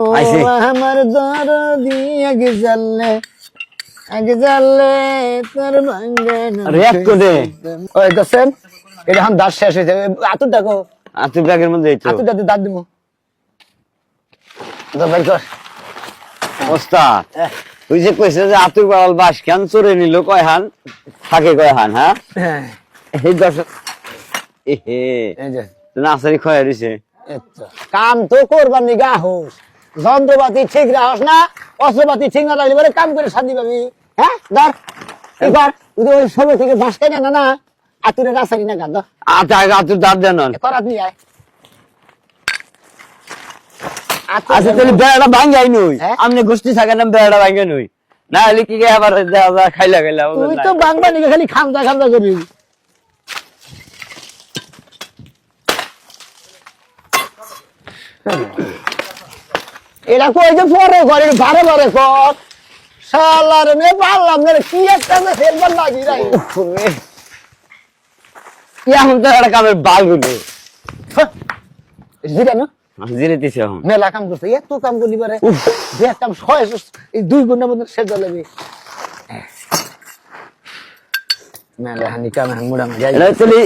আমার দরদি আগে জানলে তোর ওই দছেন এটা এখন দাঁত শেষ হয়েছে আতুর ডাকো আতুর ব্যাগের মধ্যে আতুর দাঁতে দাঁত দিব বের কর ওস্তাদ তুই যে কইছে যে আতুর বাড়াল বাস কেন চড়ে নিল কয় হান থাকে কয় হান হ্যাঁ এই দর্শক এহে নাসারি খয়া দিছে কাম তো করবার নি গাহস যন্ত্রপাতি ঠিক রাখস না অস্ত্রপাতি ঠিক না লাগলে বলে কাম করে শান্তি পাবি হ্যাঁ ধর এবার তুই ওই সময় থেকে বাস খাই না না আতুরের রাসারি না গাদ আতুর দাঁত দেন করাত নি আয় আচ্ছা তাহলে বেড়াটা ভাঙ্গাই নই আমনে গোষ্ঠী থাকে না বেড়াটা ভাঙ্গাই নই না হলে কি আবার খাইলা তুই তো বাংলা নিকে খালি খামদা করবি এটা কই যে পরে ঘরে বারে বারে কর শালার মে পারলাম না কি একটা না ফেলবার লাগি রাই এখন তো একটা কামের বাল গুলো জিরা না জিরেতেছি এখন মেলা কাম করছে এত কাম করলি পারে যে কাম 6 এই 2 ঘন্টার মধ্যে শেষ হয়ে যাবে মেলা হানি কাম মুড়া যাই এটা চলি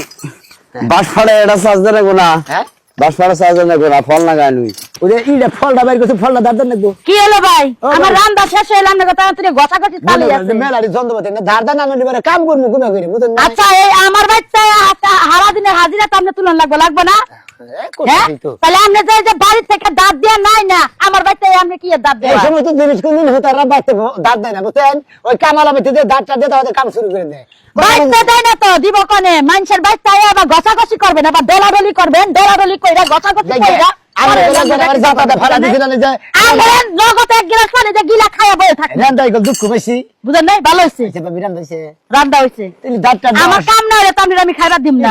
বাস ফাড়ে এটা সাজদা রাখবো না হ্যাঁ বাস ফাড়ে সাজদা রাখবো না ফল না গানুই ওই যে ইটা ফলটা বাইর করছে ফলটা দাঁত নেবো কি হলো ভাই আমার রান্না শেষ হইল না কথা তুই গছাগছি চালিয়ে যাচ্ছে মেলারি যন্ত্রপাতি না ধার দানা নলি পারে কাম করবো গুনা করে বুঝছেন না আচ্ছা এই আমার বাচ্চা হারা দিনের হাজিরা তো আপনি তুলন লাগবে না হ্যাঁ তাহলে আপনি যে বাড়ি থেকে দাঁত দিয়ে নাই না আমার বাচ্চা আপনি কি দাঁত দেয় এই সময় তো জিনিস কোনদিন হতারা বাইতে দাঁত দেয় না বুঝছেন ওই কামালা বেতে দিয়ে দাঁতটা দিয়ে তাহলে কাম শুরু করে দেয় বাইতে দেয় না তো দিব কোনে মানুষের বাচ্চা আবার গছাগছি করবে না বা দলাদলি করবেন দলাদলি কইরা গছাগছি কইরা আমার জাতাটা ফালা দিছিল না যে আমার নগদ এক গ্লাস পানি যে গিলা খায়া বয়ে থাকে রান্দাই গল দুঃখ বেশি বুঝেন নাই ভালো হইছে আচ্ছা বাবি রান্দা হইছে রান্না হইছে তুমি দাঁতটা আমার কাম না হলে তো আমি খাইবার দিম না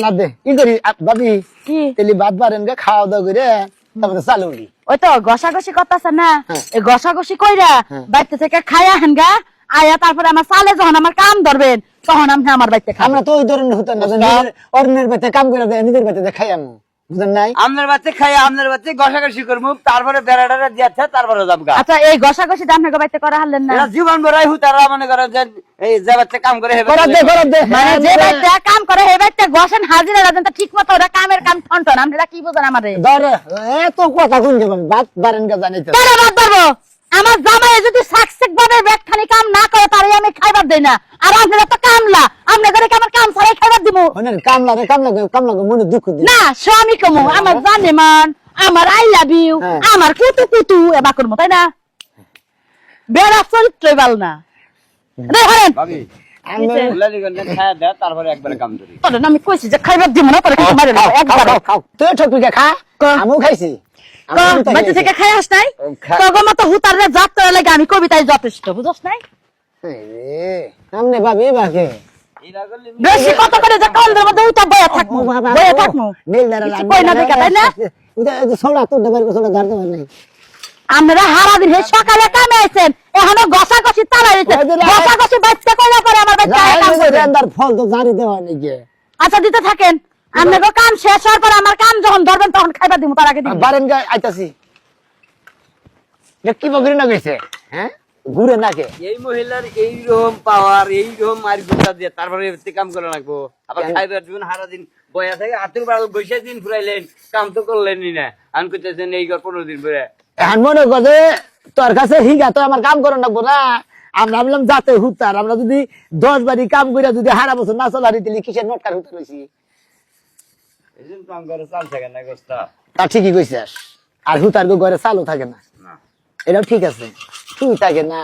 না দে ই করি বাবি কি তেলি ভাত বারেন গে খাওয়া দাওয়া করে তারপরে চালু উড়ি ওই তো ঘষাঘষি করতেছে না এই ঘষাঘষি কইরা বাড়িতে থেকে খাইয়া হেনগা আয়া তারপরে আমার সালে যখন আমার কাম ধরবেন তখন আমি আমার বাড়িতে খাবো আমরা তো ওই ধরনের হতো না অন্যের বাড়িতে কাম করে দেয় নিজের বাড়িতে খাই আমি বুঝেন নাই আমনের বাচ্চা খাই আমনের বাচ্চা ঘষাঘষি করবো তারপরে বেড়াটা দিয়েছে তারপরে যাবগা আচ্ছা এই ঘষাঘষি আপনার বাড়িতে করা হলেন না এরা জীবন ভরাই হুতারা মনে করেন যে এই যে বাচ্চা কাম করে হেবে করাত দে মানে যে বাড়িতে কাম করে এই বাড়িতে ঘষেন হাজিরা দেন তো ঠিক মতো ওরা কামের কাম ঠনঠন আপনারা কি বুঝেন আমারে ধরে এত কথা শুন যাবেন ভাত বারেন গে জানিতে কেন বাদ পারবো আমার জামাই যদি সাকসেক ভাবে ব্যাগখানি কাম না করে তারে আমি খাইবার দেই না আর আপনারা তো কামলা আপনাদের কি আমার কাম ছাড়াই খাইবার দিব ওনের কামলা মনে দুঃখ দি না স্বামী কমু আমার জানে মান আমার আই লাভ ইউ আমার কুতু এবা করবো তাই না বেড়া চরিত্র বাল না রে হরেন ভাবি আমি গন্ডে খায়া দে তারপরে একবারে কাম করি তোর আমি কইছি যে খাইবার দিব না তোরে কিছু মারে না একবার খাও তুই ঠকবি খা আমিও খাইছি বাড়ি থেকে খাই আস নাই তগো মতো হুতারে জাত করে লাগে আমি কবিতায় যথেষ্ট বুঝছ নাই সামনে ভাবি বাকে বেশি কত করে যে কান্দের মধ্যে উঠা বয়া থাকমু নীলদারা কই না দেখা তাই না সোলা তো দেবার কোসলা ধার দেবার নাই আমরা হারা দিন সকালে কামে আইছেন এখনো গছাগছি তালাই রইছে গছাগছি বাচ্চা কইরা করে আমার বাচ্চা কাম করে রেন্দার ফল তো জারি দেওয়া নাই কে আচ্ছা দিতে থাকেন আপনাদের কাম শেষ হওয়ার পর আমার কাম যখন ধরবেন তখন খাইবা দিমু তার আগে দিমু বারেন গায় আইতাছি কি বগরি না কইছে হ্যাঁ ঘুরে নাকে এই মহিলার এই রকম পাওয়ার এই রকম মার গুটা দিয়ে তারপরে কাম করে লাগবো আবার খাইবার দিবেন হারা দিন বয়া থেকে হাতের বাড়াল বসে দিন ফুরাইলেন কাম তো করলেনই না আন কইতেছেন এই 15 দিন পরে এখন মনে করে তোর কাছে হিগা তো আমার কাম করা লাগবো না আমরা ভাবলাম যাতে হুতার আমরা যদি 10 বাড়ি কাম করে যদি হারা বছর না চলারি দিলি কিসের নটকার হুতার হইছি এইজন কাম করে চাল থাকে না গোস্তা তা ঠিকই কইছিস আর হুতার ঘরে চালু থাকে না এটাও ঠিক আছে তুই থাকে না